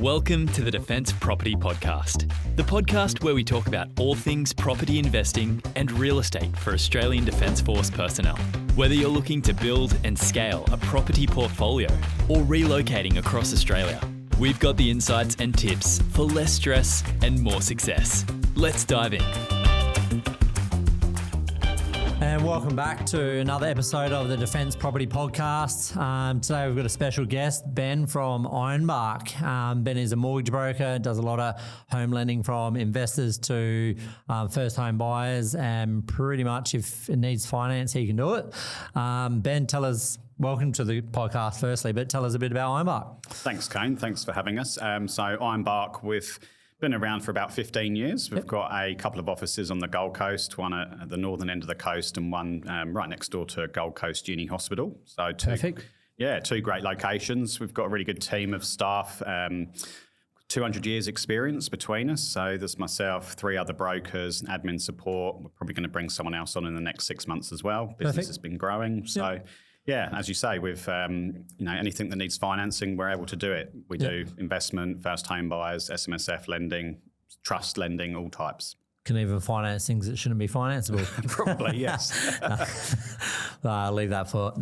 Welcome to the Defence Property Podcast, the podcast where we talk about all things property investing and real estate for Australian Defence Force personnel. Whether you're looking to build and scale a property portfolio or relocating across Australia, we've got the insights and tips for less stress and more success. Let's dive in. And welcome back to another episode of the Defence Property Podcast. Today we've got a special guest, Ben from Ironbark. Ben is a mortgage broker, does a lot of home lending from investors to first home buyers, and pretty much if it needs finance, he can do it. Ben, welcome to the podcast firstly, but tell us a bit about Ironbark. Thanks, Kane. Thanks for having us. So Ironbark, we've been around for about 15 years. We've got a couple of offices on the Gold Coast, one at the northern end of the coast and one right next door to Gold Coast Uni Hospital. So two great locations. We've got a really good team of staff, 200 years experience between us. So there's myself, 3 other brokers, admin support. We're probably going to bring someone else on in the next 6 months as well. Business has been growing. So yeah, as you say, with anything that needs financing, we're able to do it. We do investment, first home buyers, SMSF lending, trust lending, all types. Can even finance things that shouldn't be financeable. Probably, yes. I'll leave that for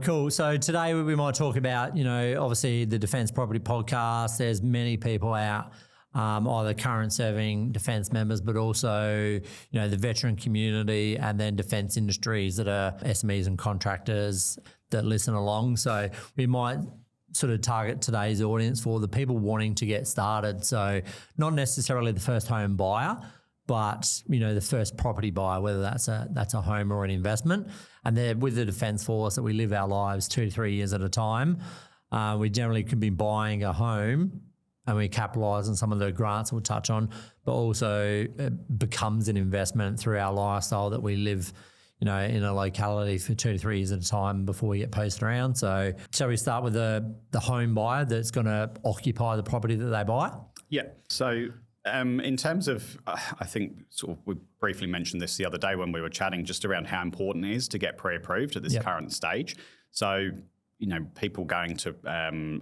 cool. So today we might talk about, obviously the Defence Property Podcast. There's many people out, either current serving defence members, but also, the veteran community and then defence industries that are SMEs and contractors that listen along. So we might sort of target today's audience for the people wanting to get started. So not necessarily the first home buyer, but, the first property buyer, whether that's a home or an investment. And they're with the Defence Force that we live our lives 2 to 3 years at a time. We generally could be buying a home and we capitalise on some of the grants we'll touch on, but also it becomes an investment through our lifestyle that we live, in a locality for 2 to 3 years at a time before we get posted around. So shall we start with the home buyer that's going to occupy the property that they buy? Yeah. So in terms of, I think we briefly mentioned this the other day when we were chatting just around how important it is to get pre-approved at this current stage. So, people going to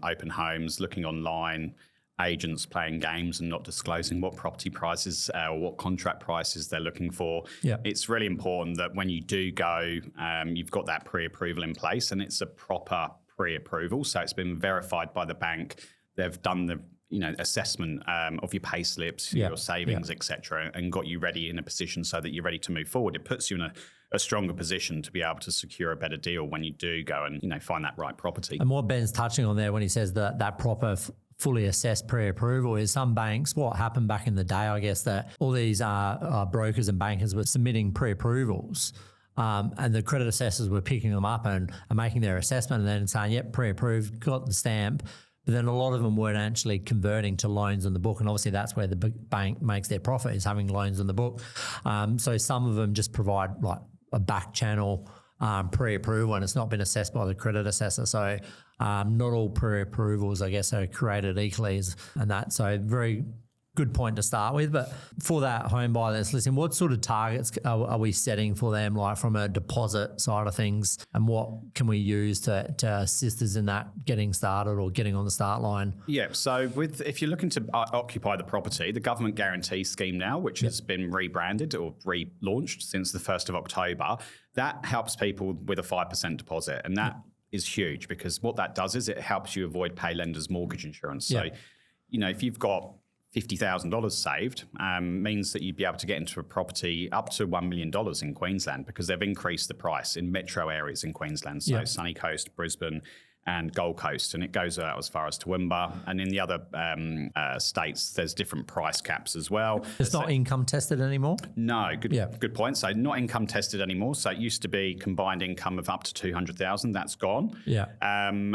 open homes, looking online, agents playing games and not disclosing what property prices or what contract prices they're looking for. Yeah. It's really important that when you do go, you've got that pre-approval in place, and it's a proper pre-approval. So it's been verified by the bank. They've done the assessment of your pay slips, your savings, etc., and got you ready in a position so that you're ready to move forward. It puts you in a stronger position to be able to secure a better deal when you do go and find that right property. And what Ben's touching on there when he says that proper fully assessed pre-approval is some banks, what happened back in the day, I guess, that all these brokers and bankers were submitting pre-approvals and the credit assessors were picking them up and making their assessment and then saying, yep, pre-approved, got the stamp. But then a lot of them weren't actually converting to loans on the book. And obviously that's where the bank makes their profit, is having loans on the book. So some of them just provide like a back channel pre-approval, and it's not been assessed by the credit assessor. So not all pre-approvals, I guess, are created equally and that. So very good point to start with. But for that home buyer that's listening, what sort of targets are we setting for them, like from a deposit side of things, and what can we use to assist us in that getting started or getting on the start line? Yeah, so if you're looking to occupy the property, the government guarantee scheme now, which has been rebranded or relaunched since the 1st of October, that helps people with a 5% deposit. And that is huge, because what that does is it helps you avoid pay lenders' mortgage insurance. So, if you've got $50,000 saved, means that you'd be able to get into a property up to $1 million in Queensland, because they've increased the price in metro areas in Queensland. So Sunny Coast, Brisbane and Gold Coast, and it goes out as far as Toowoomba. And in the other states, there's different price caps as well. It's not income tested anymore? No, good point. So not income tested anymore. So it used to be combined income of up to 200,000. That's gone. Yeah.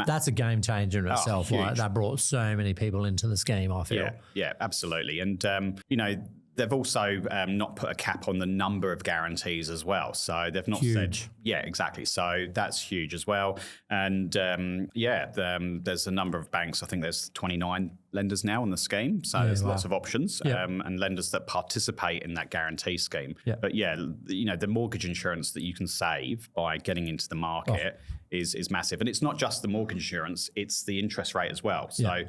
That's a game changer in itself. Right? That brought so many people into the scheme, I feel. Yeah, absolutely. And, they've also not put a cap on the number of guarantees as well. So they've not said, exactly. So that's huge as well. And there's a number of banks. I think there's 29 lenders now on the scheme. So there's lots of options and lenders that participate in that guarantee scheme. Yeah. But the mortgage insurance that you can save by getting into the market is massive. And it's not just the mortgage insurance, it's the interest rate as well. So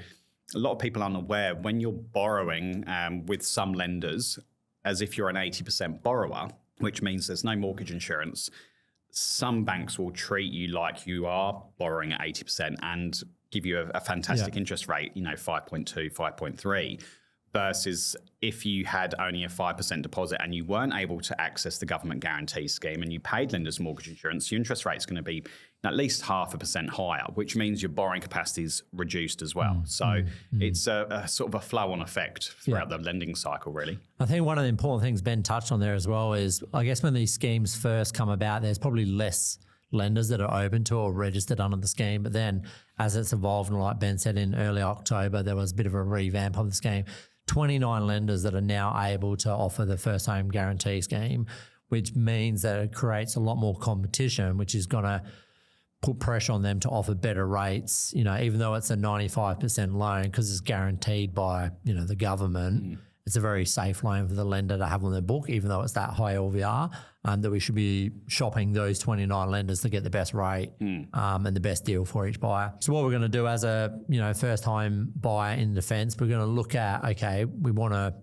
a lot of people aren't aware, when you're borrowing with some lenders, as if you're an 80% borrower, which means there's no mortgage insurance, some banks will treat you like you are borrowing at 80% and give you a fantastic interest rate, 5.2, 5.3, versus if you had only a 5% deposit and you weren't able to access the government guarantee scheme and you paid lenders mortgage insurance, your interest rate is going to be at least 0.5% higher, which means your borrowing capacity is reduced as well. So it's a sort of a flow-on effect throughout the lending cycle, really. I think one of the important things Ben touched on there as well is, I guess when these schemes first come about, there's probably less lenders that are open to or registered under the scheme. But then as it's evolved, and like Ben said, in early October, there was a bit of a revamp of the scheme. 29 lenders that are now able to offer the first home guarantee scheme, which means that it creates a lot more competition, which is going to put pressure on them to offer better rates, even though it's a 95% loan because it's guaranteed by, the government. It's a very safe loan for the lender to have on their book, even though it's that high LVR, that we should be shopping those 29 lenders to get the best rate and the best deal for each buyer. So what we're going to do as a first time buyer in defence, we're going to look at, okay, we want to,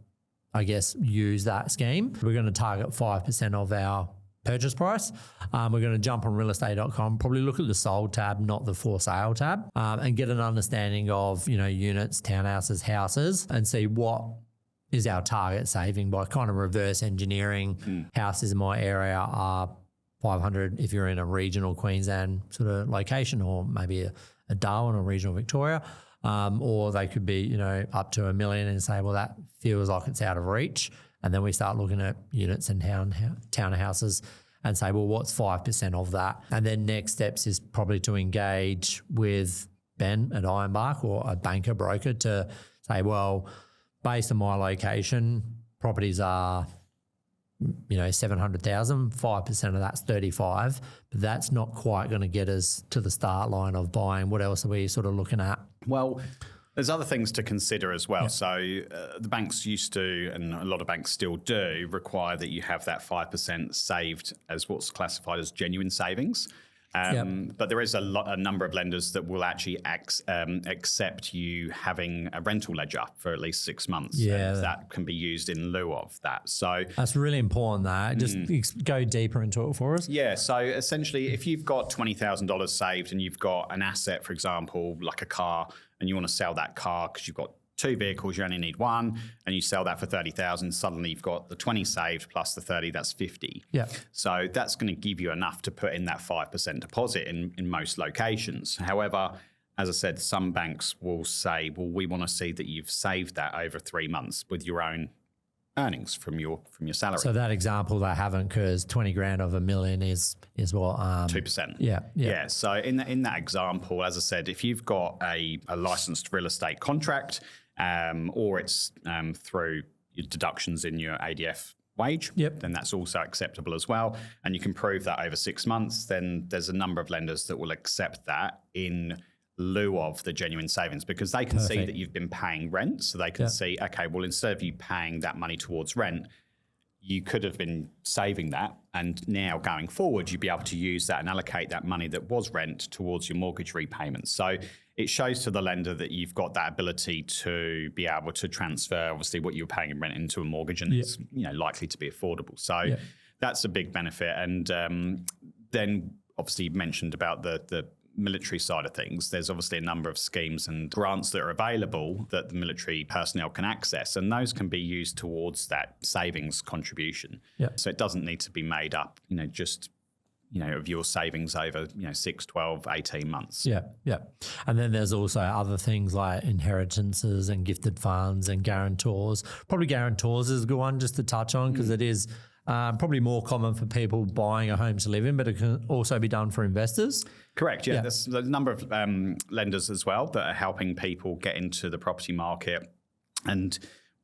I guess, use that scheme. We're going to target 5% of our purchase price. We're going to jump on realestate.com, probably look at the sold tab, not the for sale tab, and get an understanding of, units, townhouses, houses, and see what is our target saving by kind of reverse engineering. Houses in my area are 500 if you're in a regional Queensland sort of location, or maybe a Darwin or regional Victoria, or they could be, up to $1 million, and say, well, that feels like it's out of reach. And then we start looking at units and townhouses and say, well, what's 5% of that? And then next steps is probably to engage with Ben at Ironbark or a banker broker to say, well, based on my location, properties are, 700,000, 5% of that's 35, but that's not quite going to get us to the start line of buying. What else are we sort of looking at? Well, there's other things to consider as well. So the banks used to, and a lot of banks still do, require that you have that 5% saved as what's classified as genuine savings. But there is a number of lenders that will actually accept you having a rental ledger for at least 6 months. Yeah. That can be used in lieu of that. So that's really important, that. Just go deeper into it for us. Yeah. So essentially, if you've got $20,000 saved and you've got an asset, for example, like a car, and you want to sell that car because you've got 2 vehicles, you only need one, and you sell that for 30,000. Suddenly you've got the 20 saved plus the 30, that's 50. Yeah. So that's going to give you enough to put in that 5% deposit in most locations. However, as I said, some banks will say, well, we want to see that you've saved that over 3 months with your own earnings from your salary. So that example they haven't, because 20 grand of $1 million is what? 2%. Yeah. So in that example, as I said, if you've got a licensed real estate contract, or it's through your deductions in your ADF wage, then that's also acceptable as well. And you can prove that over 6 months, then there's a number of lenders that will accept that in lieu of the genuine savings, because they can see that you've been paying rent. So they can see, okay, well, instead of you paying that money towards rent, you could have been saving that. And now going forward, you'd be able to use that and allocate that money that was rent towards your mortgage repayments. So it shows to the lender that you've got that ability to be able to transfer, obviously, what you're paying in rent into a mortgage, and it's likely to be affordable. So that's a big benefit. And then obviously you mentioned about the military side of things. There's obviously a number of schemes and grants that are available that the military personnel can access, and those can be used towards that savings contribution. So it doesn't need to be made up, of your savings over, 6, 12, 18 months. Yeah. And then there's also other things like inheritances and gifted funds and guarantors. Probably guarantors is a good one just to touch on, because it is probably more common for people buying a home to live in, but it can also be done for investors. Correct, yeah. There's a number of lenders as well that are helping people get into the property market, and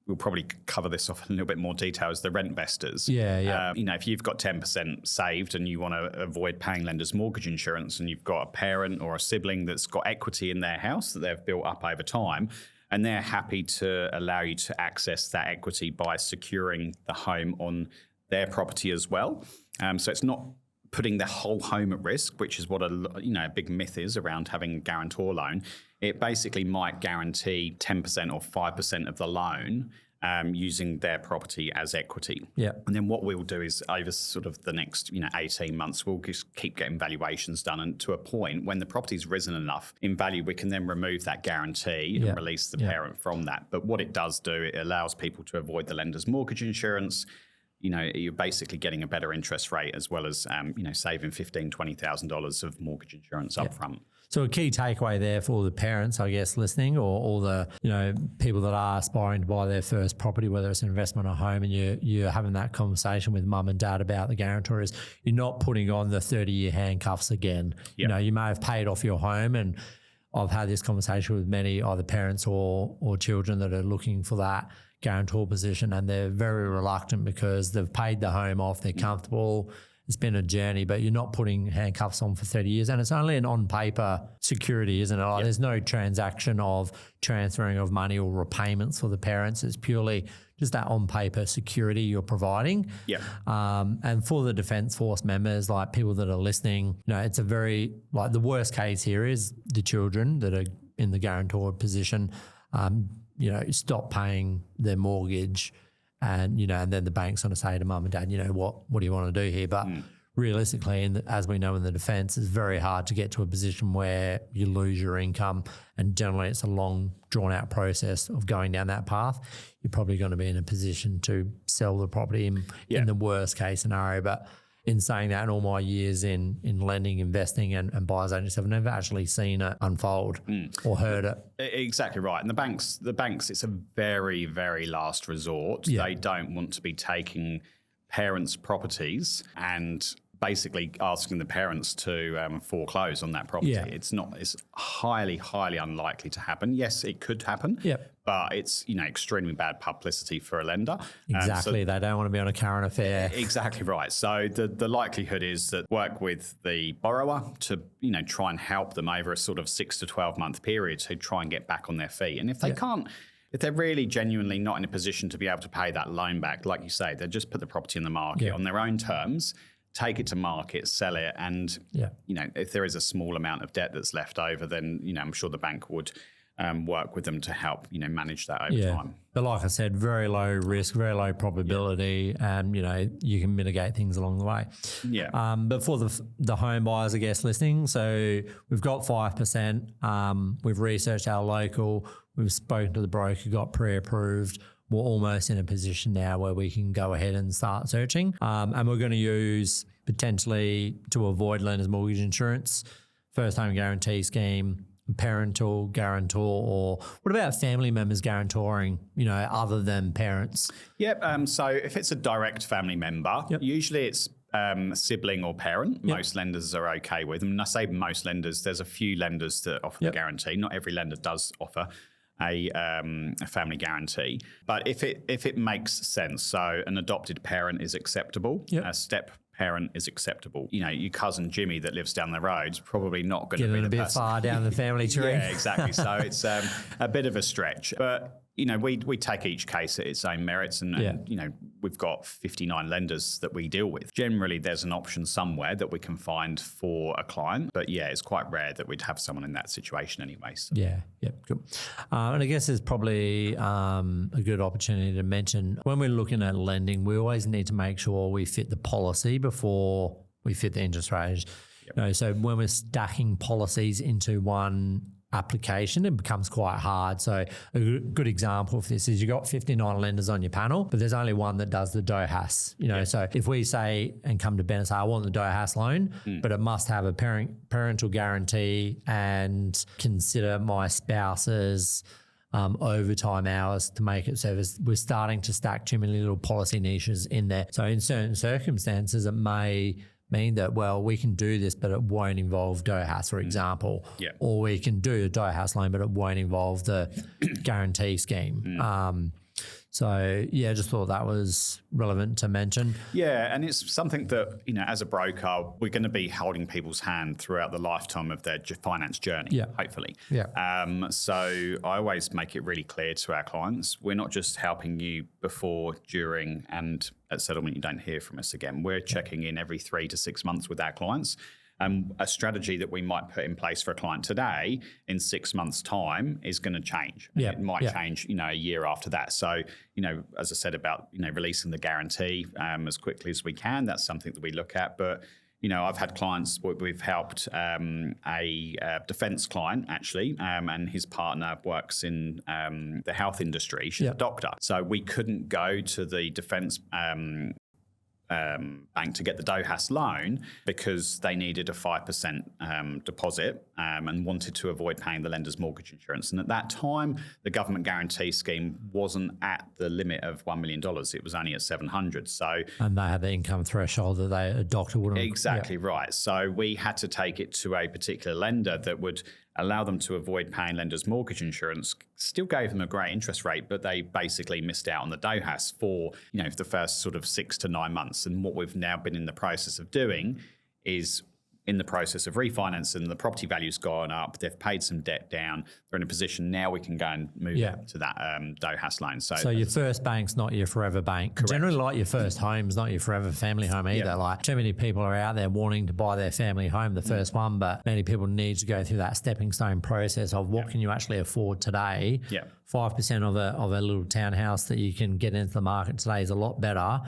we'll probably cover this off in a little bit more detail as the rent investors. If you've got 10% saved and you want to avoid paying lenders mortgage insurance, and you've got a parent or a sibling that's got equity in their house that they've built up over time, and they're happy to allow you to access that equity by securing the home on their property as well. So it's not putting the whole home at risk, which is what a big myth is around having a guarantor loan. it basically might guarantee 10% or 5% of the loan using their property as equity. Yeah. And then what we'll do is over sort of the next 18 months, we'll just keep getting valuations done, and to a point when the property's risen enough in value, we can then remove that guarantee and release the parent from that. But what it does do, it allows people to avoid the lender's mortgage insurance. You're basically getting a better interest rate as well as, saving $15,000, $20,000 of mortgage insurance up front. So a key takeaway there for all the parents, I guess, listening, or all the people that are aspiring to buy their first property, whether it's an investment or home, and you're having that conversation with mum and dad about the guarantor, is you're not putting on the 30-year handcuffs again. Yep. You may have paid off your home, and I've had this conversation with many either parents or children that are looking for that guarantor position, and they're very reluctant because they've paid the home off, they're comfortable. It's been a journey, but you're not putting handcuffs on for 30 years. And it's only an on-paper security, isn't it? There's no transaction of transferring of money or repayments for the parents. It's purely just that on-paper security you're providing. And for the Defence Force members, like people that are listening, it's a very, the worst case here is the children that are in the guarantor position, stop paying their mortgage. And, and then the bank's going to say to mum and dad, what do you want to do here? But realistically, as we know in the defence, it's very hard to get to a position where you lose your income. And generally, it's a long, drawn-out process of going down that path. You're probably going to be in a position to sell the property in the worst-case scenario. But in saying that, in all my years in lending, investing and buyer's agency, I've never actually seen it unfold or heard it. Exactly right. And the banks, it's a very, very last resort. They don't want to be taking parents' properties and basically asking the parents to foreclose on that property. It's highly, highly unlikely to happen. Yes, it could happen. But it's extremely bad publicity for a lender. Exactly, they don't want to be on a current affair. Exactly right. So the likelihood is that work with the borrower to try and help them over a sort of 6 to 12 month period to try and get back on their feet. And if they can't, if they're really genuinely not in a position to be able to pay that loan back, like you say, they just put the property in the market on their own terms. Take it to market, sell it, and if there is a small amount of debt that's left over, then I'm sure the bank would work with them to help manage that over time. But like I said, very low risk, very low probability, and you can mitigate things along the way. But for the home buyers, I guess, listening, so we've got 5%. We've researched our local. We've spoken to the broker, got pre-approved. We're almost in a position now where we can go ahead and start searching. And we're going to use potentially, to avoid lender's mortgage insurance, first home guarantee scheme, parental guarantor, or what about family members guarantoring, other than parents? So if it's a direct family member, usually it's sibling or parent. Most lenders are okay with them. And I say most lenders, there's a few lenders that offer the guarantee. Not every lender does offer a family guarantee. But if it makes sense, so an adopted parent is acceptable, a step parent is acceptable. Your cousin Jimmy that lives down the road is probably not going to be the bit person. far down the family tree. Exactly. So it's a bit of a stretch. But we take each case at its own merits, and we've got 59 lenders that we deal with. Generally, there's an option somewhere that we can find for a client, but it's quite rare that we'd have someone in that situation anyway. So. Cool. And I guess there's probably a good opportunity to mention when we're looking at lending, we always need to make sure we fit the policy before we fit the interest range. So when we're stacking policies into one application, it becomes quite hard. So a good example of this is you've got 59 lenders on your panel, but there's only one that does the DOHAS. So if we say and come to Ben and say, I want the DOHAS loan, but it must have a parental guarantee and consider my spouse's overtime hours to make it so we're starting to stack too many little policy niches in there. So in certain circumstances, it may mean that, we can do this, but it won't involve DOHAS, for example. Or we can do a DOHAS loan, but it won't involve the guarantee scheme. So, just thought that was relevant to mention. And it's something that, as a broker, we're going to be holding people's hand throughout the lifetime of their finance journey, hopefully. So I always make it really clear to our clients, we're not just helping you before, during, and at settlement you don't hear from us again. We're checking in every 3 to 6 months with our clients A strategy that we might put in place for a client today in 6 months' time is going to change. It might change, a year after that. So, as I said about, releasing the guarantee as quickly as we can, that's something that we look at. But, I've had clients, we've helped a defence client actually, and his partner works in the health industry. She's a doctor. So we couldn't go to the defence bank to get the DOHAS loan because they needed a 5% deposit and wanted to avoid paying the lender's mortgage insurance. And at that time, the government guarantee scheme wasn't at the limit of $1 million. It was only at 700. And they had the income threshold that a doctor wouldn't. Exactly right. So we had to take it to a particular lender that would allow them to avoid paying lender's mortgage insurance, still gave them a great interest rate, but they basically missed out on the DOHAS for, the first sort of 6 to 9 months. And what we've now been in the process of doing is in the process of refinancing, the property value's gone up, they've paid some debt down, they're in a position now we can go and move to that DOHAS loan. So your first bank's not your forever bank. Correct. Generally, like your first home's not your forever family home either. Yeah. Like too many people are out there wanting to buy their family home, the first one, but many people need to go through that stepping stone process of what can you actually afford today. 5% of a little townhouse that you can get into the market today is a lot better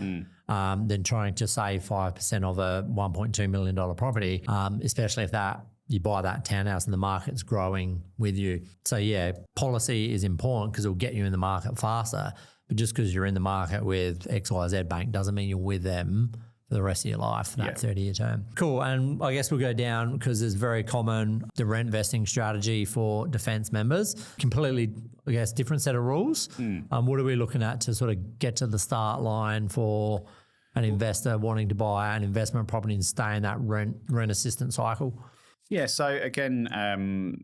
than trying to save 5% of a $1.2 million property, especially if you buy that townhouse and the market's growing with you. So policy is important because it'll get you in the market faster. But just because you're in the market with XYZ Bank doesn't mean you're with them for the rest of your life, for that 30-year term. Cool. And I guess we'll go down because it's very common, the rent vesting strategy for defence members. Completely, I guess, different set of rules. What are we looking at to sort of get to the start line for an investor wanting to buy an investment property and stay in that rent assistance cycle? Yeah, so again,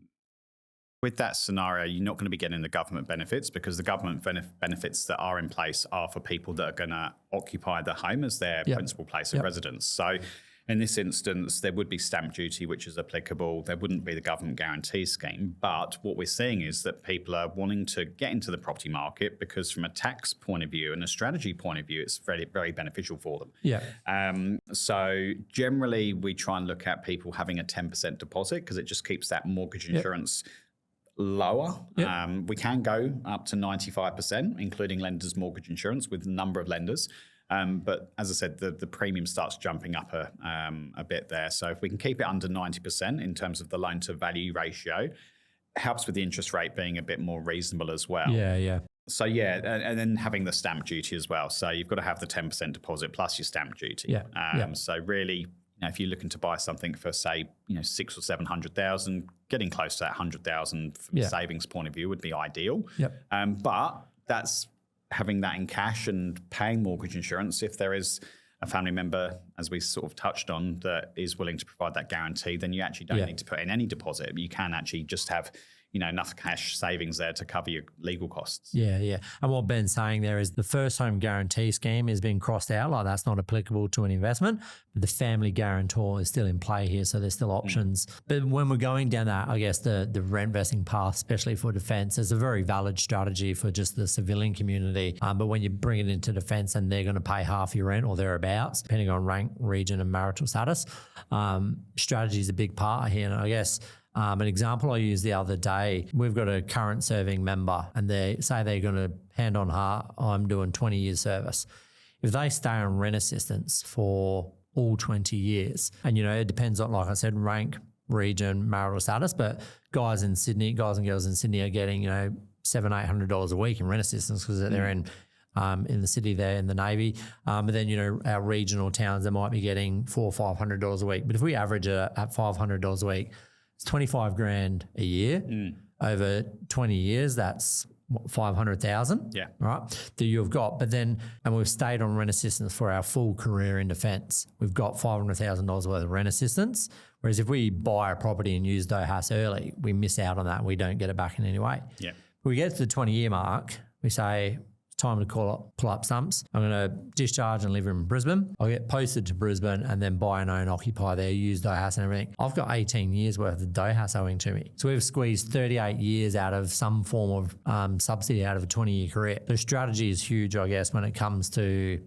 with that scenario, you're not going to be getting the government benefits because the government benefits that are in place are for people that are going to occupy the home as their principal place of residence. So in this instance, there would be stamp duty, which is applicable. There wouldn't be the government guarantee scheme. But what we're seeing is that people are wanting to get into the property market because from a tax point of view and a strategy point of view, it's very, very beneficial for them. So generally, we try and look at people having a 10% deposit because it just keeps that mortgage insurance lower. We can go up to 95%, including lenders' mortgage insurance with a number of lenders. But as I said, the premium starts jumping up a bit there. So if we can keep it under 90% in terms of the loan to value ratio, it helps with the interest rate being a bit more reasonable as well. So and then having the stamp duty as well. So you've got to have the 10% deposit plus your stamp duty. So really, if you're looking to buy something for say, 600,000 or 700,000, getting close to that 100,000 from a savings point of view would be ideal. But that's having that in cash and paying mortgage insurance. If there is a family member, as we sort of touched on, that is willing to provide that guarantee, then you actually don't need to put in any deposit. You can actually just have enough cash savings there to cover your legal costs. And what Ben's saying there is the first home guarantee scheme is being crossed out, like that's not applicable to an investment, but the family guarantor is still in play here, so there's still options. But when we're going down that, I guess the rent vesting path, especially for defence, is a very valid strategy for just the civilian community. But when you bring it into defence and they're going to pay half your rent or thereabouts, depending on rank, region and marital status, strategy is a big part here. And I guess an example I used the other day, we've got a current serving member and they say they're going to hand on heart, I'm doing 20 years service. If they stay on rent assistance for all 20 years, and it depends on, like I said, rank, region, marital status, but guys and girls in Sydney are getting, $700-800 a week in rent assistance because they're in the city there in the Navy. But then, our regional towns, they might be getting $400 or $500 a week. But if we average it at $500 a week, it's 25 grand a year over 20 years. That's 500,000. Right. That you've got, but then, and we've stayed on rent assistance for our full career in defence. We've got $500,000 worth of rent assistance. Whereas if we buy a property and use DOHAS early, we miss out on that. We don't get it back in any way. We get to the 20-year mark, we say, time to pull up stumps. I'm going to discharge and live in Brisbane. I'll get posted to Brisbane and then buy and own, occupy there, use DOHAS and everything. I've got 18 years worth of DOHAS owing to me. So we've squeezed 38 years out of some form of subsidy out of a 20-year career. The strategy is huge, I guess, when it comes to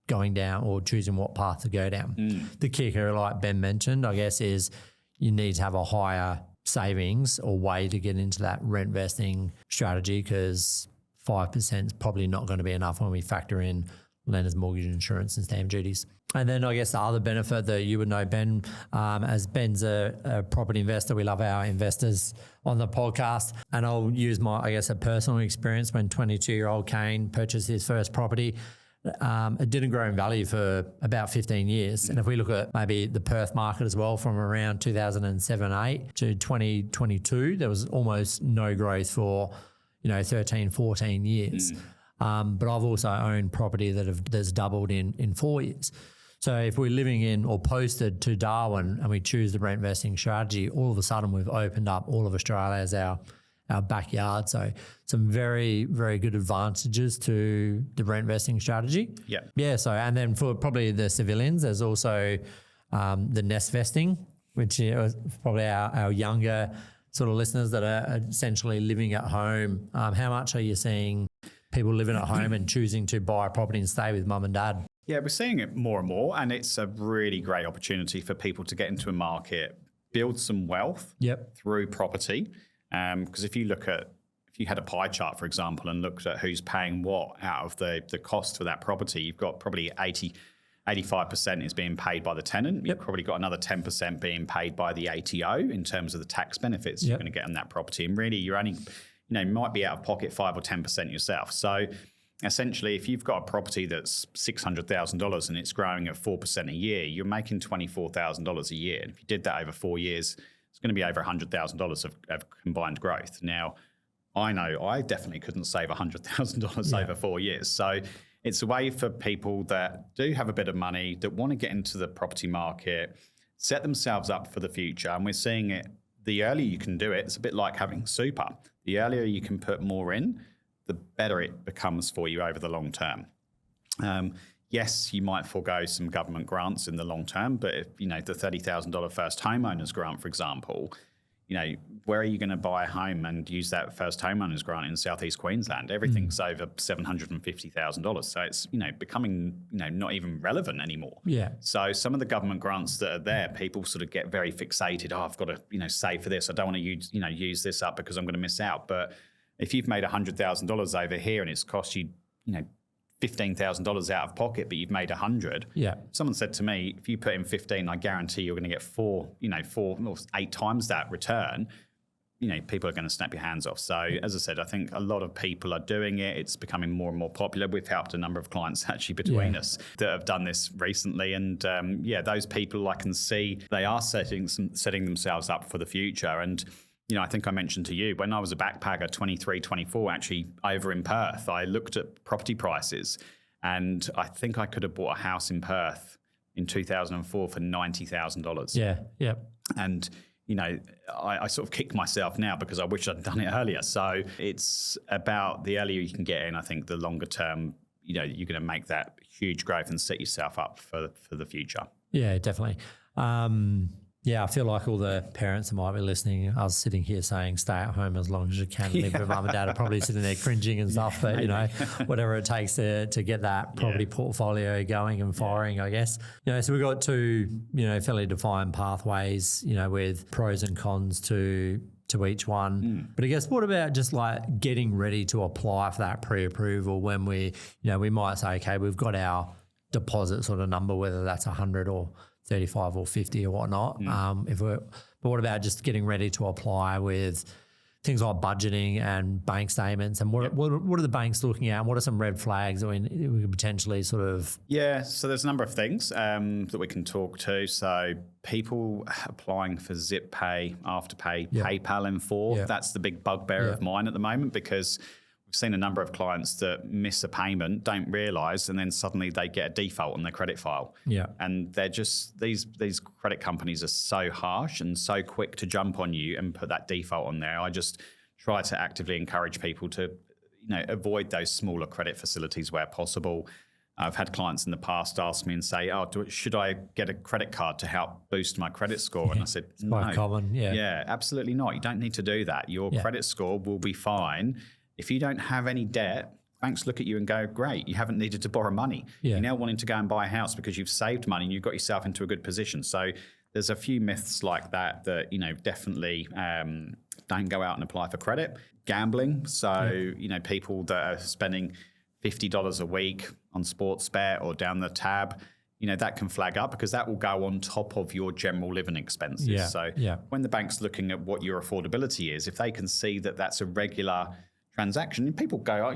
going down or choosing what path to go down. The kicker, like Ben mentioned, I guess, is you need to have a higher savings or way to get into that rent vesting strategy, because 5% is probably not going to be enough when we factor in lender's mortgage insurance and stamp duties. And then I guess the other benefit that you would know, Ben, as Ben's a property investor, we love our investors on the podcast. And I'll use a personal experience when 22-year-old Kane purchased his first property. It didn't grow in value for about 15 years. And if we look at maybe the Perth market as well, from around 2007-8 to 2022, there was almost no growth for 13, 14 years. But I've also owned property that's doubled in 4 years. So if we're living in or posted to Darwin and we choose the rent vesting strategy, all of a sudden we've opened up all of Australia as our backyard. So some very, very good advantages to the rent vesting strategy. Yeah. So, and then for probably the civilians, there's also the nest vesting, which is probably our younger sort of listeners that are essentially living at home. How much are you seeing people living at home and choosing to buy a property and stay with mum and dad? Yeah, we're seeing it more and more, and it's a really great opportunity for people to get into a market, build some wealth through property. Because if you had a pie chart, for example, and looked at who's paying what out of the cost for that property, you've got probably 85% is being paid by the tenant. You've probably got another 10% being paid by the ATO in terms of the tax benefits you're going to get on that property. And really, you're only, might be out of pocket 5 or 10% yourself. So essentially, if you've got a property that's $600,000 and it's growing at 4% a year, you're making $24,000 a year. And if you did that over 4 years, it's going to be over $100,000 of combined growth. Now, I know I definitely couldn't save $100,000 over 4 years. So it's a way for people that do have a bit of money, that want to get into the property market, set themselves up for the future. And we're seeing it, the earlier you can do it, it's a bit like having super. The earlier you can put more in, the better it becomes for you over the long term. Yes, you might forego some government grants in the long term, but if, the $30,000 first homeowners grant, for example, where are you going to buy a home and use that first homeowners grant in Southeast Queensland? Everything's over $750,000. So it's, becoming, not even relevant anymore. Yeah. So some of the government grants that are there, people sort of get very fixated. Oh, I've got to, save for this. I don't want to use this up because I'm going to miss out. But if you've made $100,000 over here and it's cost you, $15,000 out of pocket, but you've made 100. Yeah. Someone said to me, if you put in 15, I guarantee you're going to get 4 or 8 times that return. People are going to snap your hands off. So as I said, I think a lot of people are doing it. It's becoming more and more popular. We've helped a number of clients actually between us that have done this recently. And those people, I can see they are setting themselves up for the future. And I think I mentioned to you, when I was a backpacker, 23, 24, actually over in Perth, I looked at property prices, and I think I could have bought a house in Perth in 2004 for $90,000. Yeah, yeah. And, I sort of kick myself now because I wish I'd done it earlier. So it's about the earlier you can get in, I think the longer term, you're going to make that huge growth and set yourself up for the future. Yeah, definitely. Yeah, I feel like all the parents that might be listening, I was sitting here saying stay at home as long as you can, live with mum and dad, are probably sitting there cringing and stuff, but, whatever it takes to get that property portfolio going and firing, I guess. So we've got 2, fairly defined pathways, with pros and cons to each one. But I guess what about just like getting ready to apply for that pre-approval when we might say, okay, we've got our deposit sort of number, whether that's 100 or 35 or 50 or whatnot. But what about just getting ready to apply with things like budgeting and bank statements? And what are the banks looking at? And what are some red flags that we could potentially sort of... Yeah, so there's a number of things that we can talk to. So people applying for Zip Pay, Afterpay, PayPal and that's the big bugbear of mine at the moment, because we've seen a number of clients that miss a payment, don't realise, and then suddenly they get a default on their credit file. Yeah. And they're just, these credit companies are so harsh and so quick to jump on you and put that default on there. I just try to actively encourage people to, avoid those smaller credit facilities where possible. I've had clients in the past ask me and say, should I get a credit card to help boost my credit score? And I said, it's quite common. Yeah, absolutely not. You don't need to do that. Your credit score will be fine. If you don't have any debt banks look at you and go, great, you haven't needed to borrow money. Yeah. You're now wanting to go and buy a house because you've saved money and you've got yourself into a good position. So there's a few myths like that, definitely don't go out and apply for credit. Gambling. So, people that are spending $50 a week on sports bet or down the tab, that can flag up because that will go on top of your general living expenses. Yeah. So when the bank's looking at what your affordability is, if they can see that that's a regular transaction, and people go,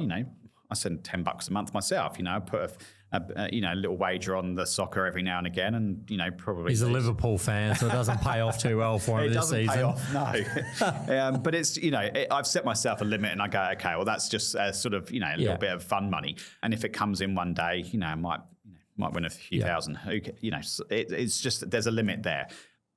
I send $10 a month myself. I put a little wager on the soccer every now and again, and probably he's a Liverpool fan, so it doesn't pay off too well for him this season. It doesn't pay off, no. But it's I've set myself a limit, and I go, okay, well that's just sort of a little bit of fun money, and if it comes in one day, I might win a few thousand. It's just there's a limit there,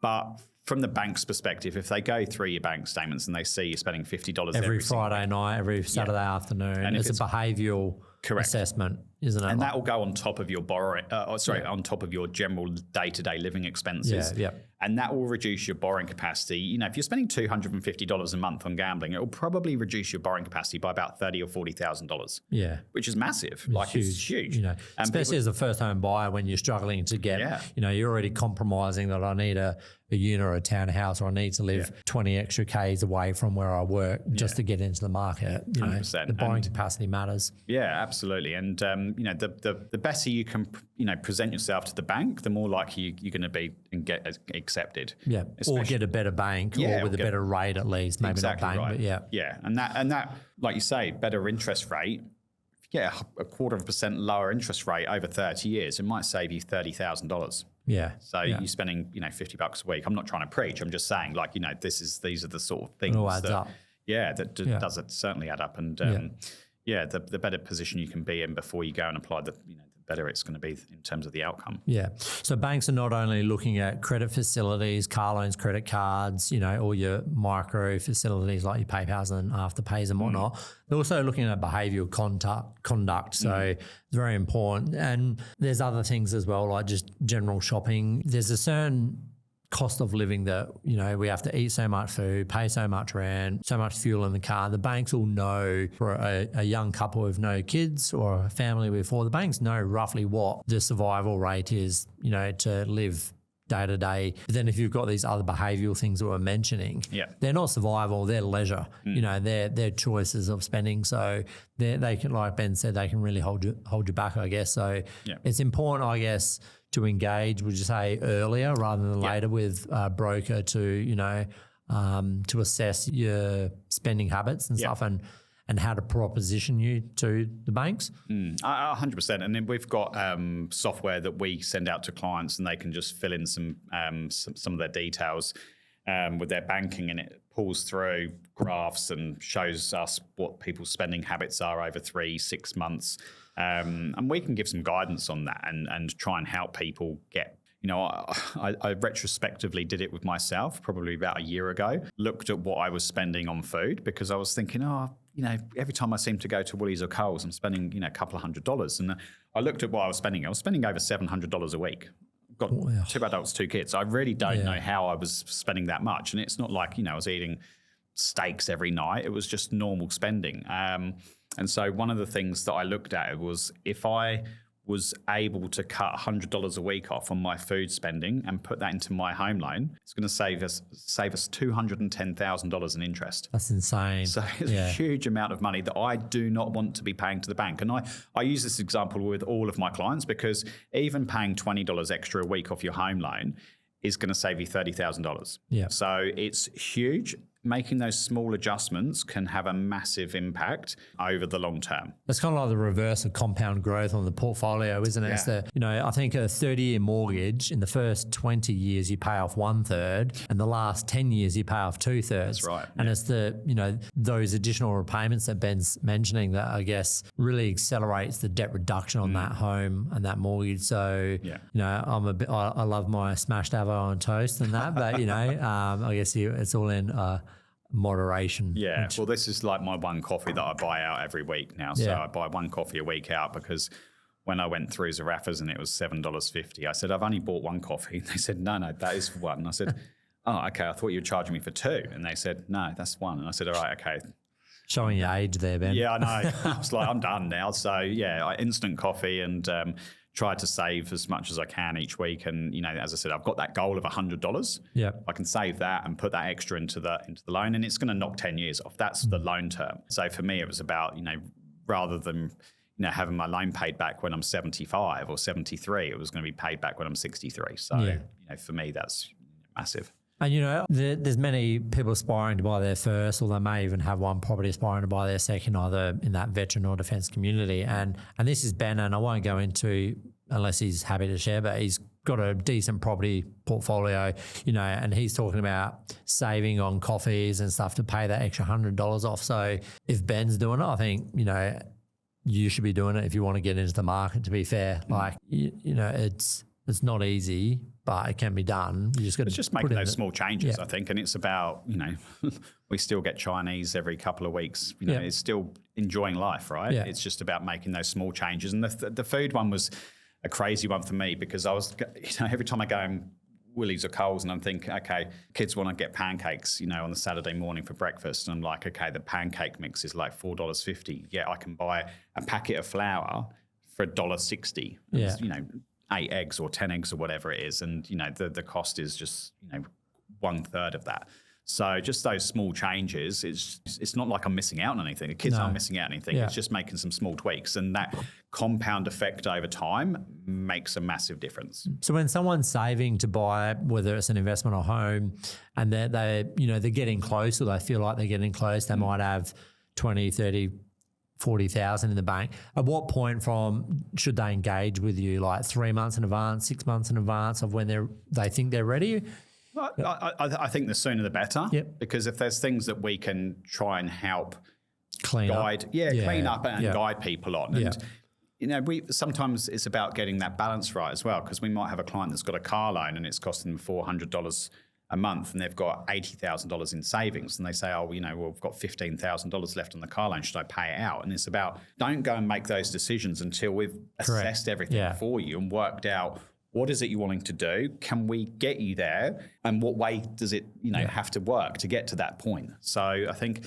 but. From the bank's perspective, if they go through your bank statements and they see you're spending $50 every Friday night, every Saturday afternoon, and it's a behavioural assessment, isn't it? And that will go on top of your on top of your general day-to-day living expenses. Yeah. And that will reduce your borrowing capacity. If you're spending $250 a month on gambling, it will probably reduce your borrowing capacity by about $30,000 or $40,000. Yeah, which is massive. It's huge. Especially as a first-home buyer when you're struggling to get. You're already compromising that I need a unit or a townhouse, or I need to live 20 extra Ks away from where I work just to get into the market. 100%. The borrowing capacity matters. Yeah, absolutely. And the better you can present yourself to the bank, the more likely you're going to be and get accepted. Yeah, or get a better bank, or with a better rate at least. Maybe exactly not bank, right. but yeah. And that, like you say, better interest rate. If you get a 0.25% lower interest rate over 30 years, it might save you $30,000. Yeah. So you're spending, $50 a week. I'm not trying to preach. I'm just saying, these are the sort of things it all adds up. Yeah, that does it certainly add up. And the better position you can be in before you go and apply the better it's going to be in terms of the outcome. Yeah. So banks are not only looking at credit facilities, car loans, credit cards, all your micro facilities like your PayPals and Afterpays and whatnot. They're also looking at behavioural conduct. So it's very important. And there's other things as well, like just general shopping. There's a certain cost of living that, we have to eat so much food, pay so much rent, so much fuel in the car. The banks will know for a young couple with no kids or a family with four, the banks know roughly what the survival rate is, to live day to day. But then if you've got these other behavioural things that we're mentioning, they're not survival, they're leisure. They're choices of spending. So they can, like Ben said, they can really hold you back, I guess. So it's important, I guess, to engage, would you say, earlier rather than later with a broker to assess your spending habits and stuff and how to proposition you to the banks? 100%. And then we've got software that we send out to clients, and they can just fill in some of their details with their banking, and it pulls through graphs and shows us what people's spending habits are over 3-6 months. And we can give some guidance on that and try and help people get, I retrospectively did it with myself probably about a year ago, looked at what I was spending on food because I was thinking, every time I seem to go to Woolies or Coles, I'm spending, a couple of $100s. And I looked at what I was spending. I was spending over $700 a week. Got 2 adults, 2 kids. I really don't know how I was spending that much. And it's not like, I was eating steaks every night. It was just normal spending. And so one of the things that I looked at was if I was able to cut $100 a week off on my food spending and put that into my home loan, it's going to save us $210,000 in interest. That's insane. So it's a huge amount of money that I do not want to be paying to the bank. And I use this example with all of my clients because even paying $20 extra a week off your home loan is going to save you $30,000. Yeah. So it's huge. Making those small adjustments can have a massive impact over the long term. It's kind of like the reverse of compound growth on the portfolio, isn't it? Yeah. It's I think a 30-year mortgage, in the first 20 years you pay off 1/3, and the last 10 years you pay off 2/3. That's right. And it's those additional repayments that Ben's mentioning that I guess really accelerates the debt reduction on that home and that mortgage. So I love my smashed avocado on toast and that, but I guess it's all in moderation. Yeah, well, this is like my one coffee that I buy out every week now. So I buy one coffee a week out because when I went through Zaraffa's and it was $7.50, I said, I've only bought one coffee. And they said, no, that is for one. And I said, oh, okay, I thought you were charging me for 2. And they said, no, that's 1. And I said, all right, okay. Showing your age there, Ben. Yeah, I know. I was like, I'm done now. So yeah, I instant coffee and try to save as much as I can each week. And as I said, I've got that goal of $100. Yeah, I can save that and put that extra into the loan, and it's going to knock 10 years off. That's the loan term. So for me, it was about rather than having my loan paid back when I'm 75 or 73, it was going to be paid back when I'm 63. So for me, that's massive. And there's many people aspiring to buy their first, or they may even have one property aspiring to buy their second, either in that veteran or defence community. And this is Ben, and I won't go into unless he's happy to share, but he's got a decent property portfolio, and he's talking about saving on coffees and stuff to pay that extra $100 off. So if Ben's doing it, I think you should be doing it if you want to get into the market. To be fair, it's not easy, but it can be done. You just got to just making those small changes, I think, and it's about we still get Chinese every couple of weeks. It's still enjoying life, right? Yeah. It's just about making those small changes. And the food one was a crazy one for me because I was every time I go in Woolies or Coles and I'm thinking, okay, kids want to get pancakes, on the Saturday morning for breakfast, and I'm like, okay, the pancake mix is like $4.50. Yeah, I can buy a packet of flour for $1.60. Yeah. 8 eggs or 10 eggs or whatever it is. And, the cost is just, 1/3 of that. So just those small changes, it's not like I'm missing out on anything. The kids aren't missing out on anything. Yeah. It's just making some small tweaks. And that compound effect over time makes a massive difference. So when someone's saving to buy, whether it's an investment or home, and they're getting close, or they feel like they're getting close, they might have 20, 30, 40,000 in the bank. At what point should they engage with you? Like 3 months in advance, 6 months in advance of when they think they're ready? Well, I think the sooner the better. Yep. Because if there's things that we can try and help clean up and guide people on. And we sometimes it's about getting that balance right as well, because we might have a client that's got a car loan and it's costing them $400 a month, and they've got $80,000 in savings, and they say, we've got $15,000 left on the car loan. Should I pay it out? And it's about, don't go and make those decisions until we've assessed everything for you and worked out what is it you're wanting to do. Can we get you there? And what way does it, have to work to get to that point? So I think,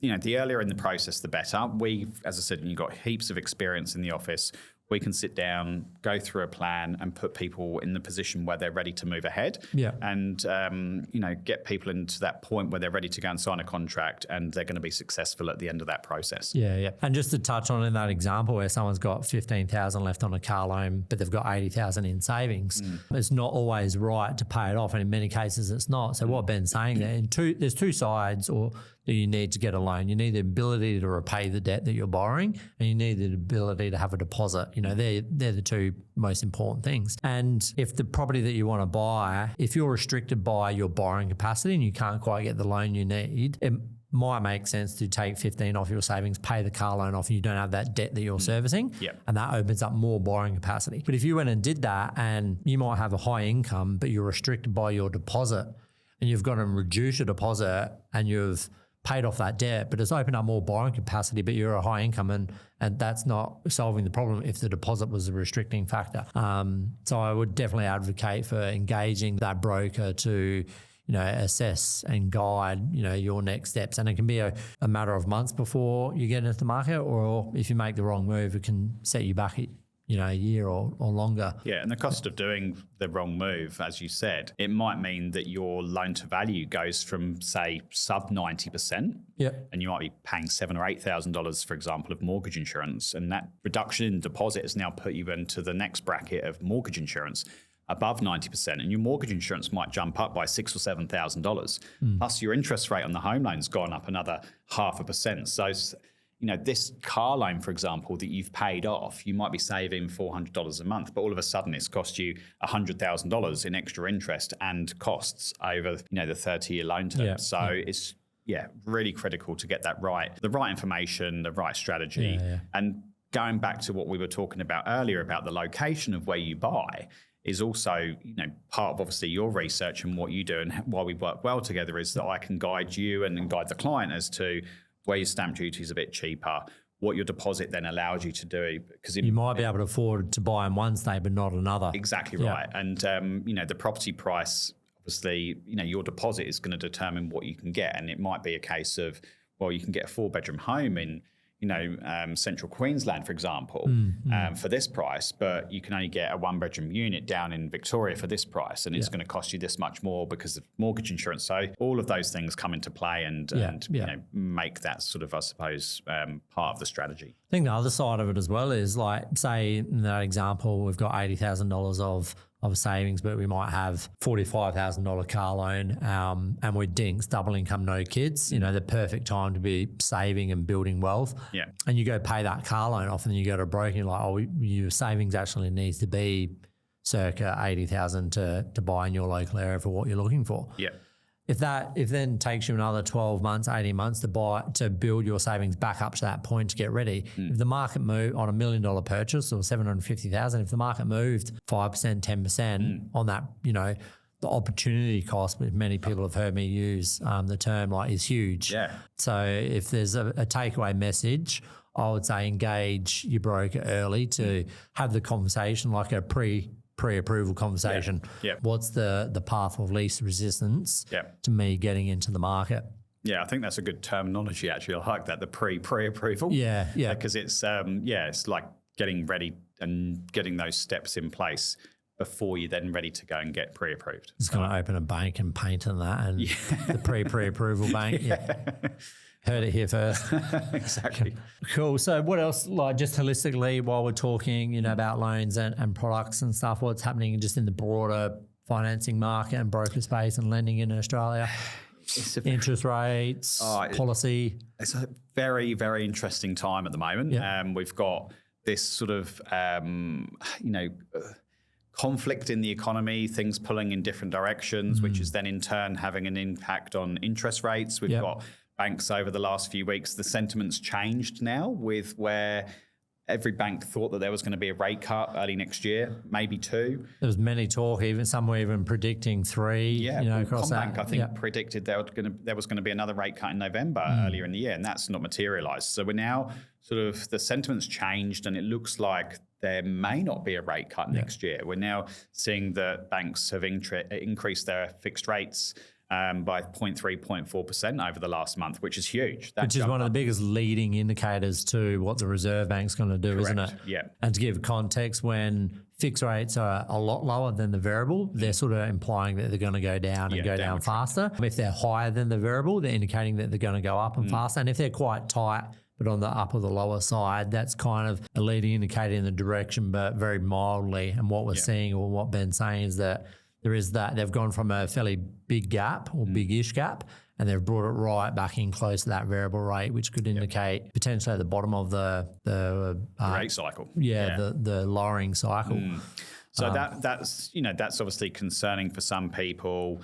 the earlier in the process, the better. We've, as I said, you've got heaps of experience in the office. We can sit down, go through a plan, and put people in the position where they're ready to move ahead. Yeah. And get people into that point where they're ready to go and sign a contract, and they're going to be successful at the end of that process. Yeah. And just to touch on in that example where someone's got $15,000 left on a car loan, but they've got $80,000 in savings, it's not always right to pay it off, and in many cases it's not. So what Ben's saying there, there's two sides, or that you need to get a loan. You need the ability to repay the debt that you're borrowing, and you need the ability to have a deposit. They're the two most important things. And if the property that you want to buy, if you're restricted by your borrowing capacity and you can't quite get the loan you need, it might make sense to take 15 off your savings, pay the car loan off, and you don't have that debt that you're servicing. Yep. And that opens up more borrowing capacity. But if you went and did that, and you might have a high income, but you're restricted by your deposit, and you've got to reduce your deposit, and you've paid off that debt, but it's opened up more borrowing capacity, but you're a high income, and that's not solving the problem if the deposit was a restricting factor. So I would definitely advocate for engaging that broker to assess and guide your next steps. And it can be a matter of months before you get into the market, or if you make the wrong move, it can set you back a year or longer. Yeah, and the cost of doing the wrong move, as you said, it might mean that your loan to value goes from, say, sub 90%, and you might be paying $7,000 or $8,000, for example, of mortgage insurance, and that reduction in deposit has now put you into the next bracket of mortgage insurance above 90%, and your mortgage insurance might jump up by $6,000 or $7,000. Plus, your interest rate on the home loan's gone up another 0.5%. So this car loan, for example, that you've paid off, you might be saving $400 a month, but all of a sudden it's cost you $100,000 in extra interest and costs over, the 30-year loan term. It's really critical to get that right, the right information, the right strategy. And going back to what we were talking about earlier about the location of where you buy is also, part of obviously your research and what you do, and why we work well together is that I can guide you and then guide the client as to where your stamp duty is a bit cheaper, what your deposit then allows you to do. Because you might be able to afford to buy in one state but not another. Exactly right. And, the property price, obviously, your deposit is going to determine what you can get. And it might be a case of well, you can get a 4-bedroom home in, central Queensland, for example, for this price, but you can only get a 1-bedroom unit down in Victoria for this price, and it's going to cost you this much more because of mortgage insurance. So all of those things come into play and make that sort of, I suppose, part of the strategy. I think the other side of it as well is, like, say in that example, we've got $80,000 of savings, but we might have $45,000 car loan, and we're dinks, double income, no kids. The perfect time to be saving and building wealth. Yeah. And you go pay that car loan off, and then you go to a broker, and you're like, oh, your savings actually needs to be circa $80,000 to buy in your local area for what you're looking for. Yeah. If then takes you another 12 months, 18 months to build your savings back up to that point to get ready, if the market moved on $1 million purchase or $750,000, if the market moved 5%, 10% on that, the opportunity cost, which many people have heard me use the term, like, is huge. Yeah. So if there's a takeaway message, I would say engage your broker early to have the conversation, like a pre-approval conversation. Yeah. What's the path of least resistance to me getting into the market? Yeah, I think that's a good terminology, actually. I like that, the pre-approval. Yeah. Because it's, it's like getting ready and getting those steps in place before you're then ready to go and get pre-approved. It's going to open a bank and paint on that, and the pre-approval bank. Heard it here first. Exactly. Cool. So what else, like, just holistically, while we're talking, about loans and products and stuff, what's happening just in the broader financing market and broker space and lending in Australia? Interest rates, policy. It's a very, very interesting time at the moment. We've got this sort of, conflict in the economy, things pulling in different directions, which is then in turn having an impact on interest rates. We've got banks over the last few weeks. The sentiment's changed now, with where every bank thought that there was going to be a rate cut early next year, maybe 2. There was many talk, some were even predicting 3. Yeah, across Combank, that. I think, predicted there was going to be another rate cut in November earlier in the year, and that's not materialised. So we're now sort of, the sentiment's changed, and it looks like there may not be a rate cut next year. We're now seeing that banks have increased their fixed rates by 0.3%, 0.4% over the last month, which is huge. Which is one of the biggest leading indicators to what the Reserve Bank's going to do, isn't it? Yeah. And to give context, when fixed rates are a lot lower than the variable, they're sort of implying that they're going to go down and go down faster. If they're higher than the variable, they're indicating that they're going to go up and faster. And if they're quite tight, but on the up or the lower side, that's kind of a leading indicator in the direction, but very mildly. And what we're seeing, or what Ben's saying, is that there is that they've gone from a fairly big gap or big-ish gap, and they've brought it right back in close to that variable rate, which could indicate potentially at the bottom of the rate cycle. The lowering cycle. So that's obviously concerning for some people.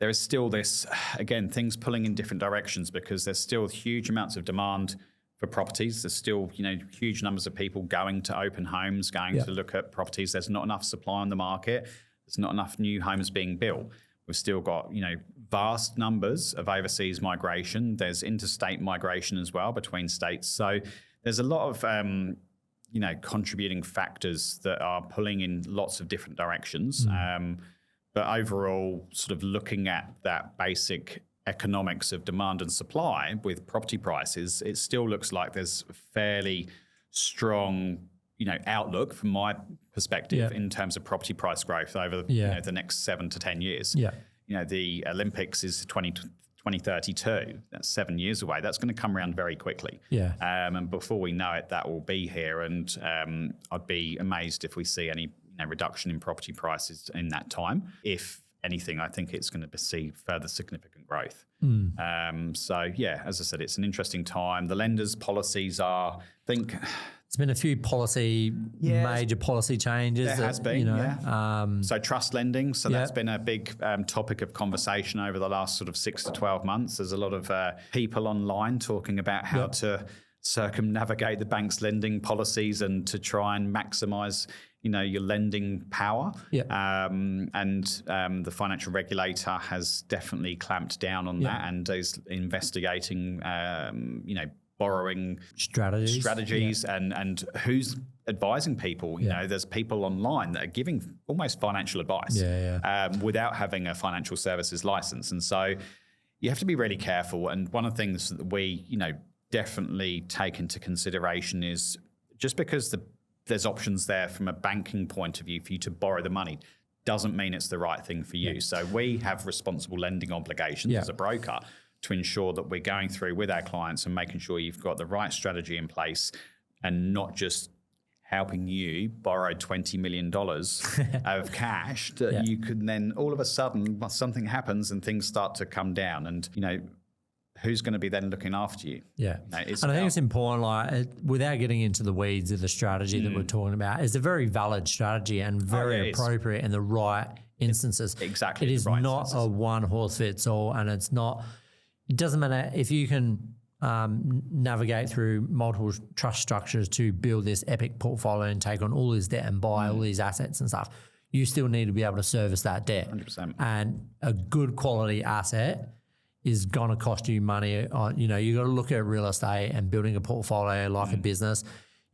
There is still this, again, things pulling in different directions, because there's still huge amounts of demand for properties. There's still, huge numbers of people going to open homes, going to look at properties. There's not enough supply on the market. There's not enough new homes being built. We've still got, vast numbers of overseas migration. There's interstate migration as well between states. So there's a lot of, contributing factors that are pulling in lots of different directions. But overall, sort of looking at that basic economics of demand and supply with property prices, it still looks like there's a fairly strong, outlook from my perspective in terms of property price growth over the next 7 to 10 years. The Olympics is 2032. That's 7 years away. That's going to come around very quickly. And before we know it, that will be here. And I'd be amazed if we see any reduction in property prices in that time. If anything, I think it's going to see further significant growth. As I said, it's an interesting time. The lenders' policies are, I think... There's been a few major policy changes. There has been, so trust lending, that's been a big topic of conversation over the last sort of 6 to 12 months. There's a lot of people online talking about how to circumnavigate the bank's lending policies and to try and maximise your lending power. The financial regulator has definitely clamped down on that and is investigating, borrowing strategies and who's advising people. There's people online that are giving almost financial advice without having a financial services license. And so you have to be really careful. And one of the things that we, definitely take into consideration is just because there's options there from a banking point of view for you to borrow the money doesn't mean it's the right thing for you. Yeah. So we have responsible lending obligations as a broker to ensure that we're going through with our clients and making sure you've got the right strategy in place and not just helping you borrow $20 million of cash that you can then all of a sudden something happens and things start to come down and, who's going to be then looking after you? Yeah. And I think it's important, without getting into the weeds of the strategy that we're talking about, it's a very valid strategy and very appropriate in the right instances. Exactly. It is not a one horse fits all, and it doesn't matter if you can navigate through multiple trust structures to build this epic portfolio and take on all this debt and buy all these assets and stuff. You still need to be able to service that debt. 100%. And a good quality asset is going to cost you money. You got to look at real estate and building a portfolio like a business.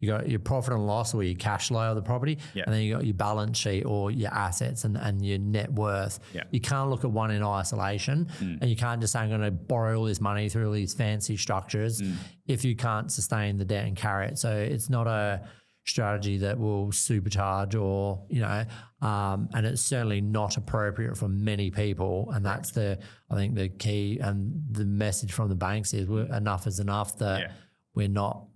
You got your profit and loss or your cash flow of the property, and then you got your balance sheet or your assets and your net worth. You can't look at one in isolation, and you can't just say, I'm going to borrow all this money through all these fancy structures if you can't sustain the debt and carry it. So it's not a strategy that will supercharge or, and it's certainly not appropriate for many people. And that's I think the key and the message from the banks is enough is enough, that we're not,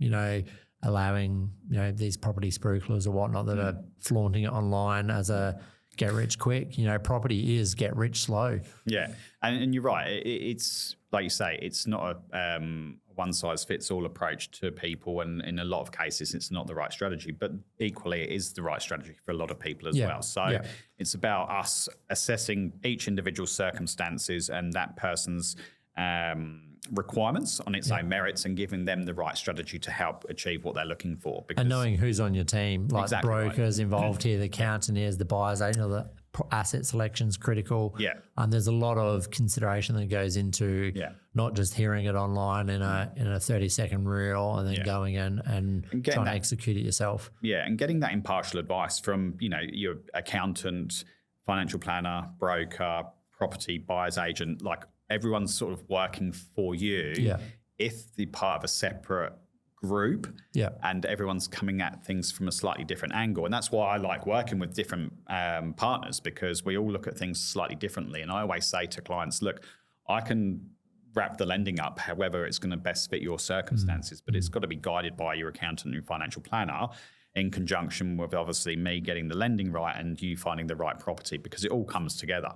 allowing, these property spruiklers or whatnot that are flaunting it online as a get rich quick. Property is get rich slow. Yeah. And you're right. It's like you say, it's not a one size fits all approach to people. And in a lot of cases, it's not the right strategy, but equally it is the right strategy for a lot of people as well. So it's about us assessing each individual circumstances and that person's requirements on its own merits and giving them the right strategy to help achieve what they're looking for. Because and knowing who's on your team, like the brokers involved here, the accountant is, the buyer's agent, the asset selection's critical. And there's a lot of consideration that goes into not just hearing it online in a 30-second reel and then going in and trying to execute it yourself. Yeah, and getting that impartial advice from, your accountant, financial planner, broker, property buyer's agent, like everyone's sort of working for you. If they're part of a separate group and everyone's coming at things from a slightly different angle. And that's why I like working with different partners, because we all look at things slightly differently. And I always say to clients, look, I can wrap the lending up however it's going to best fit your circumstances, but it's got to be guided by your accountant and financial planner in conjunction with obviously me getting the lending right and you finding the right property, because it all comes together.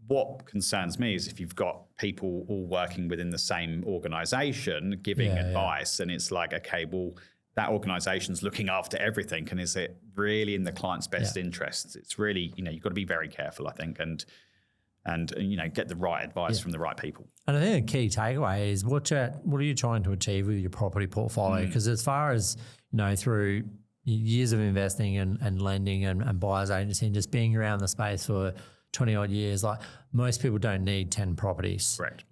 What concerns me is if you've got people all working within the same organisation giving advice and it's like, okay, well, that organisation's looking after everything, and is it really in the client's best interests? It's really, you've got to be very careful, I think, and get the right advice from the right people. And I think a key takeaway is what are you trying to achieve with your property portfolio? Because as far as, through years of investing and lending and buyer's agency and just being around the space for 20 odd years, like most people don't need 10 properties, correct?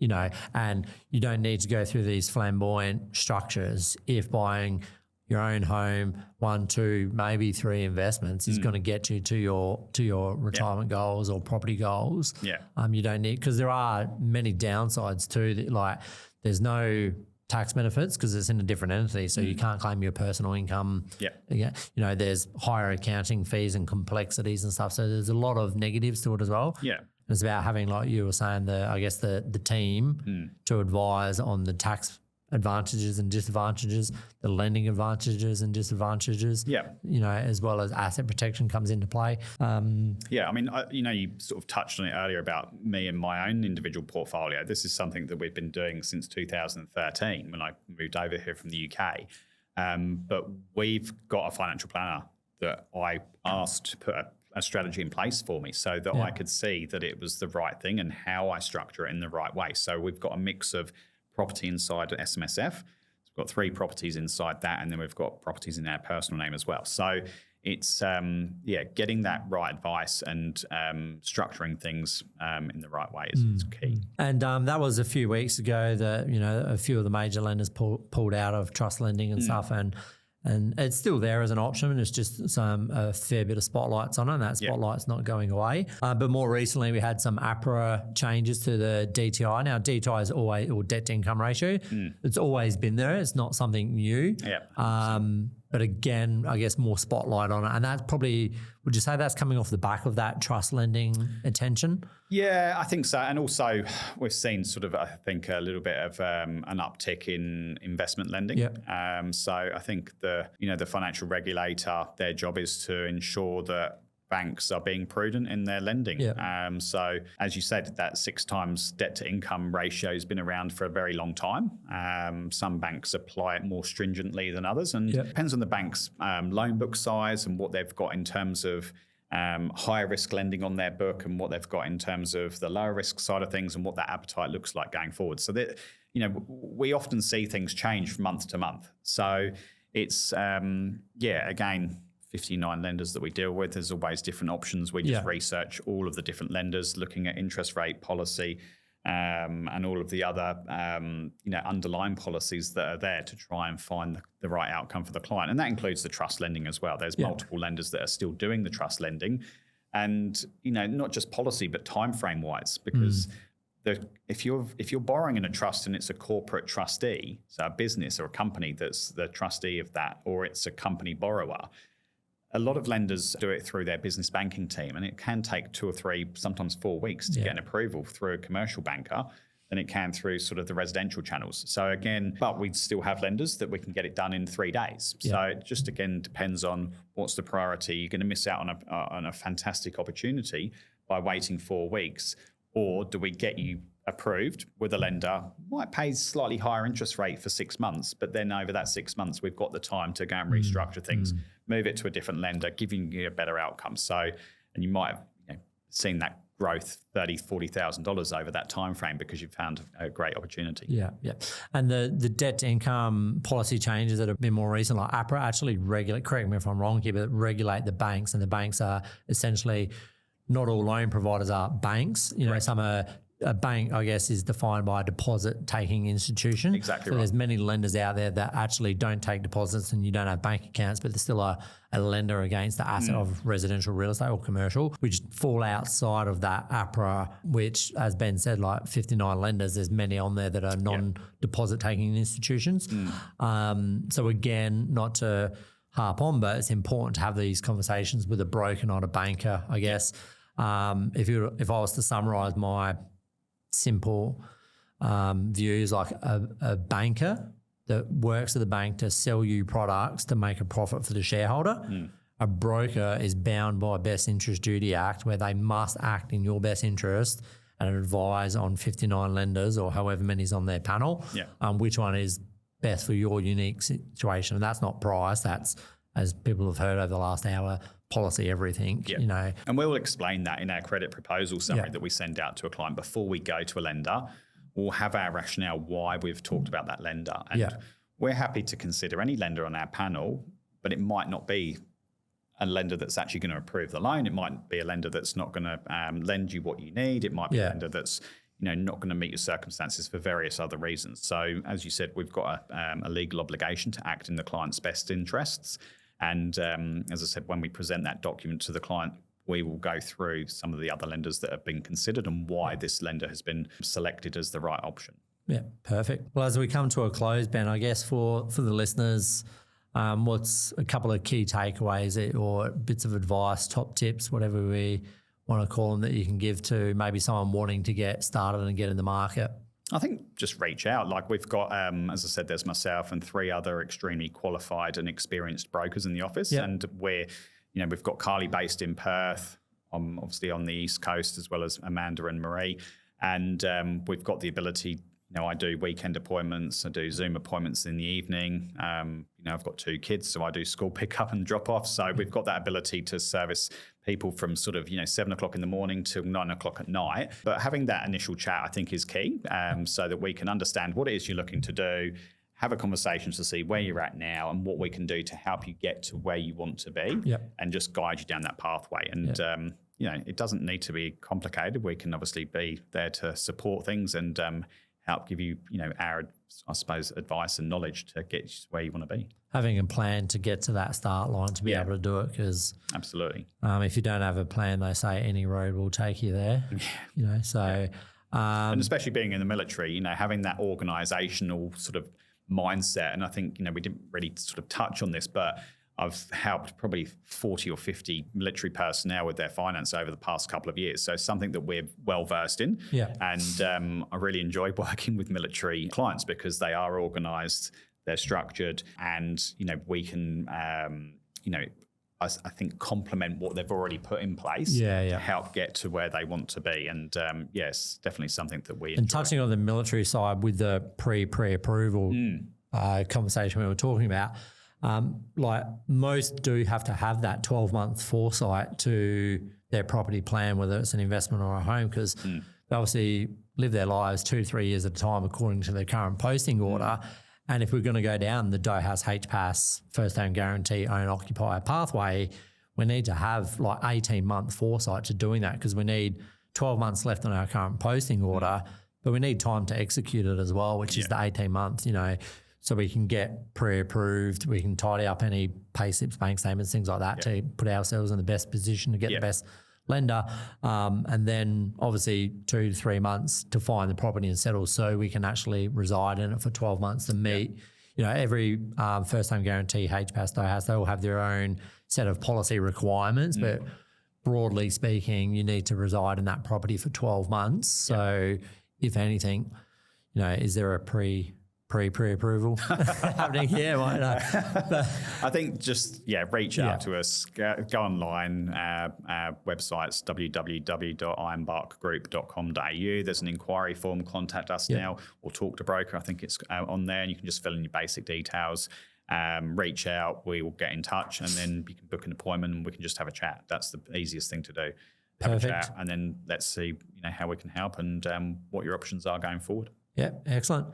And you don't need to go through these flamboyant structures if buying your own home, 1, 2, maybe 3 investments is going to get you to your retirement goals or property goals. You don't need, because there are many downsides too, that like there's no tax benefits because it's in a different entity, so you can't claim your personal income. There's higher accounting fees and complexities and stuff, so there's a lot of negatives to it as well. It's about having, like you were saying, the team to advise on the tax advantages and disadvantages, the lending advantages and disadvantages. As well as asset protection comes into play. I mean, you sort of touched on it earlier about me and my own individual portfolio. This is something that we've been doing since 2013 when I moved over here from the UK. But we've got a financial planner that I asked to put a strategy in place for me so that I could see that it was the right thing and how I structure it in the right way. So we've got a mix of property inside SMSF. We've got 3 properties inside that, and then we've got properties in our personal name as well. So it's getting that right advice and structuring things in the right way is key. And that was a few weeks ago that a few of the major lenders pulled out of trust lending and stuff, and And it's still there as an option. It's just a fair bit of spotlights on it, and that spotlight's not going away. But more recently, we had some APRA changes to the DTI. Now, DTI is always, or debt to income ratio, it's always been there. It's not something new. But again, I guess more spotlight on it. And that's probably, would you say that's coming off the back of that trust lending attention? Yeah, I think so. And also we've seen sort of, I think, a little bit of an uptick in investment lending. So I think the financial regulator, their job is to ensure that banks are being prudent in their lending. So as you said, that 6 times debt to income ratio has been around for a very long time. Some banks apply it more stringently than others, and it depends on the bank's loan book size and what they've got in terms of higher risk lending on their book and what they've got in terms of the lower risk side of things and what that appetite looks like going forward. So that, we often see things change from month to month. So it's, again, 59 lenders that we deal with. There's always different options. We just research all of the different lenders, looking at interest rate policy and all of the other underlying policies that are there to try and find the right outcome for the client. And that includes the trust lending as well. There's multiple lenders that are still doing the trust lending, and not just policy but time frame wise, because if you're borrowing in a trust and it's a corporate trustee, so a business or a company that's the trustee of that, or it's a company borrower, a lot of lenders do it through their business banking team, and it can take 2 or 3, sometimes 4 weeks to get an approval through a commercial banker than it can through sort of the residential channels. So again, but we still have lenders that we can get it done in 3 days. So it just, again, depends on what's the priority. You're going to miss out on a fantastic opportunity by waiting 4 weeks, or do we get you approved with a lender, might pay slightly higher interest rate for 6 months, but then over that 6 months, we've got the time to go and restructure things, move it to a different lender, giving you a better outcome. So, and you might have seen that growth, $30,000, $40,000 over that time frame because you've found a great opportunity. Yeah. And the debt to income policy changes that have been more recent, like APRA, actually regulate, correct me if I'm wrong here, but regulate the banks, and the banks are essentially, not all loan providers are banks. Some are. A bank, I guess, is defined by a deposit-taking institution. Exactly. So there's many lenders out there that actually don't take deposits, and you don't have bank accounts, but they're still a lender against the asset of residential real estate or commercial, which fall outside of that APRA, which, as Ben said, like 59 lenders, there's many on there that are non-deposit-taking institutions. So again, not to harp on, but it's important to have these conversations with a broker, not a banker, I guess. If I was to summarise my simple views, like a banker that works at the bank to sell you products to make a profit for the shareholder. A broker is bound by Best Interest Duty Act, where they must act in your best interest and advise on 59 lenders or however many is on their panel, which one is best for your unique situation. And that's not price, that's, as people have heard over the last hour, policy, everything, And we'll explain that in our credit proposal summary that we send out to a client before we go to a lender. We'll have our rationale why we've talked about that lender. And we're happy to consider any lender on our panel, but it might not be a lender that's actually going to approve the loan. It might be a lender that's not going to lend you what you need. It might be a lender that's not going to meet your circumstances for various other reasons. So as you said, we've got a legal obligation to act in the client's best interests. And as I said, when we present that document to the client, we will go through some of the other lenders that have been considered and why this lender has been selected as the right option. Yeah, perfect. Well, as we come to a close, Ben, I guess for the listeners, what's a couple of key takeaways or bits of advice, top tips, whatever we want to call them, that you can give to maybe someone wanting to get started and get in the market? I think just reach out. Like we've got, as I said, there's myself and 3 other extremely qualified and experienced brokers in the office. And we've got Carly based in Perth, obviously on the East Coast, as well as Amanda and Marie. And we've got the ability, I do weekend appointments, I do Zoom appointments in the evening. I've got 2 kids, so I do school pick up and drop off. So we've got that ability to service people from sort of, 7 o'clock in the morning till 9 o'clock at night. But having that initial chat, I think, is key, so that we can understand what it is you're looking to do, have a conversation to see where you're at now and what we can do to help you get to where you want to be, and just guide you down that pathway. And, it doesn't need to be complicated. We can obviously be there to support things and help give you, our, I suppose, advice and knowledge to get you where you want to be. Having a plan to get to that start line to be able to do it, because absolutely, if you don't have a plan, they say any road will take you there. So. And especially being in the military, having that organisational sort of mindset. And I think, we didn't really sort of touch on this, but I've helped probably 40 or 50 military personnel with their finance over the past couple of years. So it's something that we're well versed in. Yeah. And I really enjoy working with military clients because they are organised, they're structured, and, we can, I think complement what they've already put in place to help get to where they want to be. And yes, definitely something that we enjoy. And touching on the military side with the pre-approval conversation we were talking about, like most do have to have that 12-month foresight to their property plan, whether it's an investment or a home, because they obviously live their lives 2 to 3 years at a time according to their current posting order. And if we're going to go down the DOH HPAS, first home guarantee, own occupier pathway, we need to have like 18-month foresight to doing that, because we need 12 months left on our current posting order, but we need time to execute it as well, which is the 18 months, so we can get pre-approved, we can tidy up any pay slips, bank statements, things like that to put ourselves in the best position to get the best lender, and then obviously 2 to 3 months to find the property and settle, so we can actually reside in it for 12 months to meet, every first home guarantee, HPAS, DOHAS, they all have their own set of policy requirements, but broadly speaking, you need to reside in that property for 12 months. So if anything, is there a pre-approval happening here? I think just, reach out to us, go online, our website's www.ironbarkgroup.com.au. There's an inquiry form, contact us now, or talk to broker. I think it's on there, and you can just fill in your basic details, reach out, we will get in touch, and then you can book an appointment and we can just have a chat. That's the easiest thing to do. Have a chat, and then let's see, how we can help and what your options are going forward. Yeah, excellent.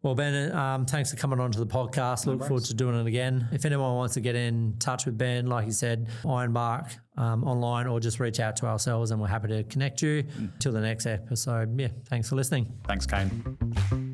Well, Ben, thanks for coming on to the podcast. Look forward to doing it again. If anyone wants to get in touch with Ben, like you said, Ironbark online, or just reach out to ourselves and we're happy to connect you. Till the next episode, thanks for listening. Thanks, Kane.